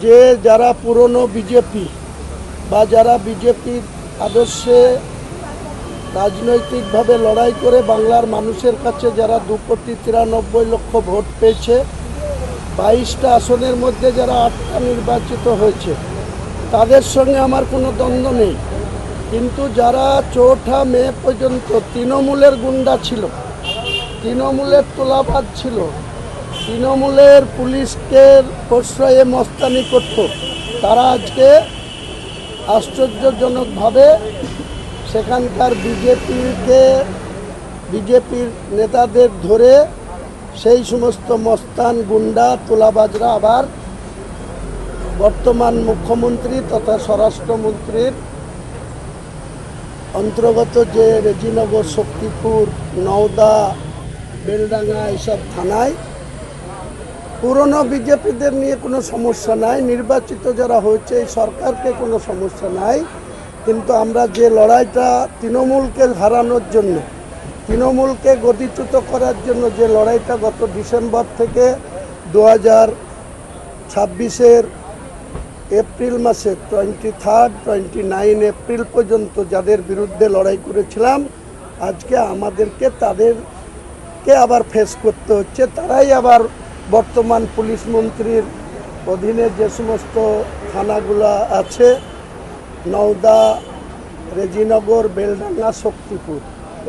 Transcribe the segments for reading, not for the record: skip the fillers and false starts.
যে যারা পুরনো বিজেপি বা যারা বিজেপির আদর্শে রাজনৈতিকভাবে লড়াই করে বাংলার মানুষের কাছে যারা 2,93,00,000 ভোট পেয়েছে, 22টা আসনের মধ্যে যারা 8টা নির্বাচিত হয়েছে, তাদের সঙ্গে আমার কোনো দ্বন্দ্ব নেই। কিন্তু যারা 4 মে পর্যন্ত তৃণমূলের গুন্ডা ছিল, তৃণমূলের তোলাবাজ ছিল, তৃণমূলের পুলিশকে প্রশ্রয়ে মস্তানি করত, তারা আজকে আশ্চর্যজনকভাবে সেখানকার বিজেপির নেতাদের ধরে সেই সমস্ত মস্তান গুন্ডা তোলাবাজরা আবার বর্তমান মুখ্যমন্ত্রী তথা স্বরাষ্ট্রমন্ত্রীর অন্তর্গত যে রেজিনগর, শক্তিপুর, নওদা, বেলডাঙ্গা এইসব থানায় পুরনো বিজেপিদের নিয়ে কোনো সমস্যা নাই, নির্বাচিত যারা হয়েছে এই সরকারকে কোনো সমস্যা নাই। কিন্তু আমরা যে লড়াইটা তৃণমূলকে হারানোর জন্য, তৃণমূলকে গতিচ্যুত করার জন্য যে লড়াইটা গত ডিসেম্বর থেকে 2026-এর এপ্রিল মাসে 29 এপ্রিল পর্যন্ত যাদের বিরুদ্ধে লড়াই করেছিলাম, আজকে আমাদেরকে তাদেরকে আবার ফেস করতে হচ্ছে। তারাই আবার বর্তমান পুলিশ মন্ত্রীর অধীনে যে সমস্ত থানাগুলো আছে, নওদা, রেজিনগর, বেলডাঙ্গা, শক্তিপুর,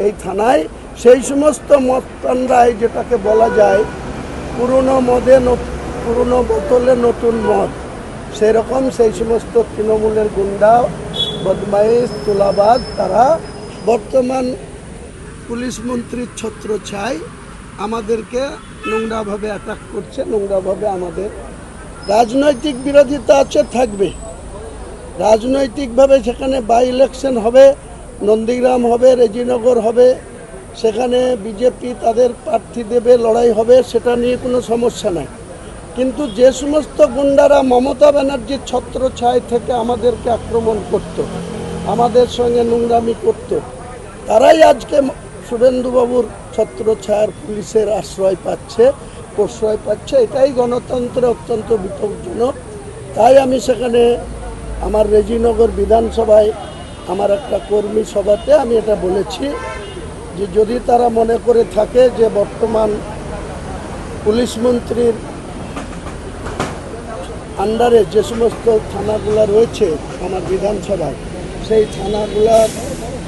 এই থানায় সেই সমস্ত মস্তানরাই, যেটাকে বলা যায় পুরনো বোতলে নতুন মদ, সেরকম সেই সমস্ত তৃণমূলের গুন্ডা, বদমাইশ, তোলাবাজ, তারা বর্তমান পুলিশ মন্ত্রীর ছত্রছায়ায় আমাদেরকে নোংরাভাবে অ্যাটাক করছে, নোংরাভাবে আমাদের রাজনৈতিক বিরোধিতা আছে, থাকবে রাজনৈতিকভাবে। সেখানে বাই ইলেকশন হবে, নন্দীগ্রাম হবে, রেজিনগর হবে, সেখানে বিজেপি তাদের প্রার্থী দেবে, লড়াই হবে, সেটা নিয়ে কোনো সমস্যা নাই। কিন্তু যে সমস্ত গুন্ডারা মমতা ব্যানার্জির ছত্রছায়া থেকে আমাদেরকে আক্রমণ করত, আমাদের সঙ্গে নোংরামি করত, তারাই আজকে শুভেন্দুবাবুর ছত্রছায়ার পুলিশের প্রশ্রয় পাচ্ছে। এটাই গণতন্ত্রে অত্যন্ত বিপজ্জনক। তাই আমি সেখানে আমার রেজিনগর বিধানসভায় আমার একটা কর্মী সভাতে আমি এটা বলেছি যে যদি তারা মনে করে থাকে যে বর্তমান পুলিশ মন্ত্রীর আন্ডারে যে সমস্ত থানাগুলো রয়েছে আমার বিধানসভায়, সেই থানাগুলার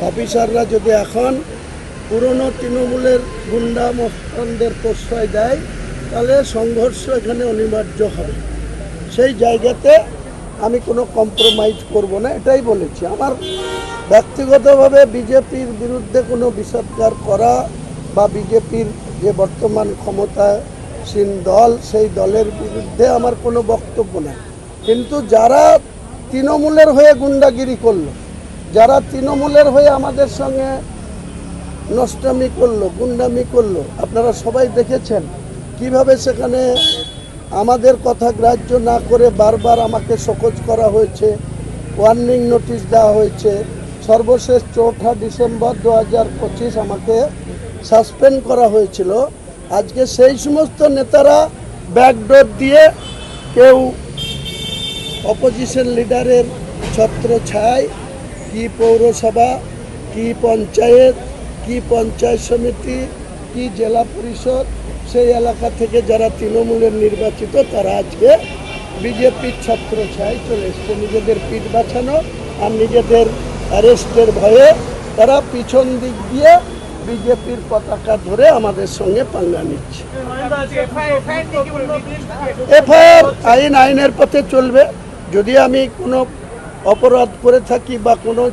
অফিসাররা যদি এখন পুরনো তৃণমূলের গুন্ডা মস্তানদের প্রশ্রয় দেয়, তাহলে সংঘর্ষ এখানে অনিবার্য হবে। সেই জায়গাতে আমি কোনো কম্প্রোমাইজ করব না, এটাই বলেছি। আমার ব্যক্তিগতভাবে বিজেপির বিরুদ্ধে কোনো বিষোদ্গার করা বা বিজেপির যে বর্তমান ক্ষমতাসীন দল, সেই দলের বিরুদ্ধে আমার কোনো বক্তব্য নেই। কিন্তু যারা তৃণমূলের হয়ে গুন্ডাগিরি করলো, যারা তৃণমূলের হয়ে আমাদের সঙ্গে নষ্টামি করলো, গুন্ডামি করলো, আপনারা সবাই দেখেছেন কিভাবে সেখানে আমাদের কথা গ্রাহ্য না করে বারবার আমাকে শোকজ করা হয়েছে, ওয়ার্নিং নোটিশ দেওয়া হয়েছে। সর্বশেষ 4 ডিসেম্বর 2025 আমাকে সাসপেন্ড করা হয়েছিল। আজকে সেই সমস্ত নেতারা ব্যাকডোর দিয়ে কেউ অপোজিশন লিডারের ছত্রছায়ায়, কি পৌরসভা, কি পঞ্চায়েত, কি পঞ্চায়েত সমিতি, কি জেলা পরিষদ, সেই এলাকা থেকে যারা তৃণমূলের নির্বাচিত, তারা আজকে বিজেপির ছত্রছায়ায় চলে এসছে। নিজেদের পিঠ বাঁচানো আর নিজেদের অ্যারেস্টের ভয়ে তারা পিছন দিক দিয়ে বিজেপির পতাকা ধরে আমাদের সঙ্গে পাঙ্গা নিচ্ছে। এফআইআর আইনের পথে চলবে। যদি আমি কোনো অপরাধ করে থাকি বা কোনো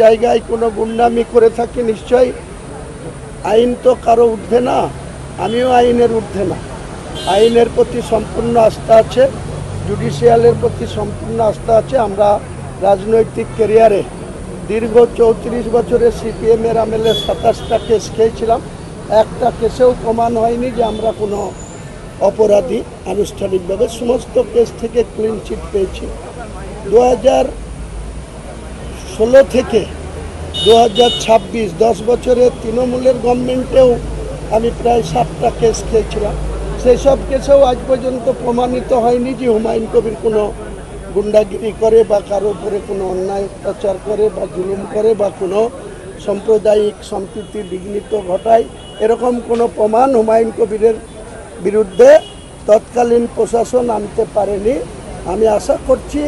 জায়গায় কোনো গুন্ডামি করে থাকি, নিশ্চয়ই আইন তো কারো ঊর্ধ্বে না, আমিও আইনের ঊর্ধ্বে না। আইনের প্রতি সম্পূর্ণ আস্থা আছে, জুডিশিয়ালের প্রতি সম্পূর্ণ আস্থা আছে। আমরা রাজনৈতিক ক্যারিয়ারে দীর্ঘ 34 বছরে সিপিএমের আমলে 27টা কেস খেয়েছিলাম, একটা কেসেও প্রমাণ হয়নি যে আমরা কোনো অপরাধী। আনুষ্ঠানিকভাবে সমস্ত কেস থেকে ক্লিন চিট পেয়েছি। 2016 থেকে 2026 10 বছরে তৃণমূলের গভর্নমেন্টেও আমি প্রায় 7টা কেস খেয়েছিলাম। সেই সব কেসেও আজ পর্যন্ত প্রমাণিত হয়নি যে হুমায়ুন কবির কোনো গুন্ডাগিরি করে বা কারো উপরে কোনো অন্যায় অত্যাচার করে বা জুলুম করে বা কোনো সাম্প্রদায়িক সম্প্রীতি বিঘ্নিত ঘটায়, এরকম কোনো প্রমাণ হুমায়ুন কবিরের বিরুদ্ধে তৎকালীন প্রশাসন আনতে পারেনি। আমি আশা করছি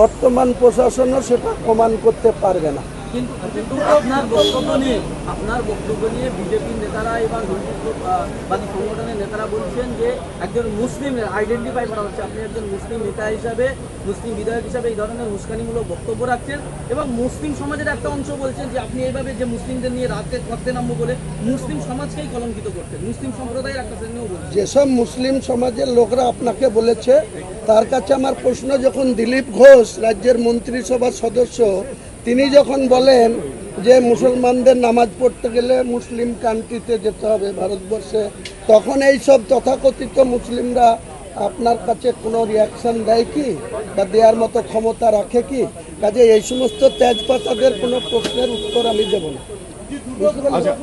বর্তমান প্রশাসনও সেটা প্রমাণ করতে পারবে না। কিন্তু আপনার বক্তব্য নিয়ে বিজেপির নেতারা এবং হিন্দুত্ববাদী সংগঠনের নেতারা বলছেন যে একজন মুসলিম আইডেন্টিফাই করা হচ্ছে, আপনি একজন মুসলিম নেতা হিসাবে, মুসলিম বিধায়ক হিসাবে এই ধরনের উস্কানিমূলক বক্তব্য রাখছেন এবং মুসলিম সমাজের একটা অংশ বলছেন যে আপনি এইভাবে যে মুসলিমদের নিয়ে রাতে করতে নামবো বলে মুসলিম সমাজকেই কলঙ্কিত করছেন, মুসলিম সম্প্রদায়ের একটা শ্রেণীও বলছেন। যেসব মুসলিম সমাজের লোকরা আপনাকে বলেছে, তার কাছে আমার প্রশ্ন, যখন দিলীপ ঘোষ রাজ্যের মন্ত্রিসভার সদস্য, তিনি যখন বলেন যে মুসলমানদের নামাজ পড়তে গেলে মুসলিম কান্ট্রিতে যেতে হবে ভারতবর্ষে, তখন এই সব তথাকথিত মুসলিমরা আপনার কাছে কোনো রিয়াকশন দেয় কি বা দেওয়ার মতো ক্ষমতা রাখে কি? কাজে এই সমস্ত তেজপাতাদের কোনো প্রশ্নের উত্তর আমি দেব না। বুঝতে পারলেন?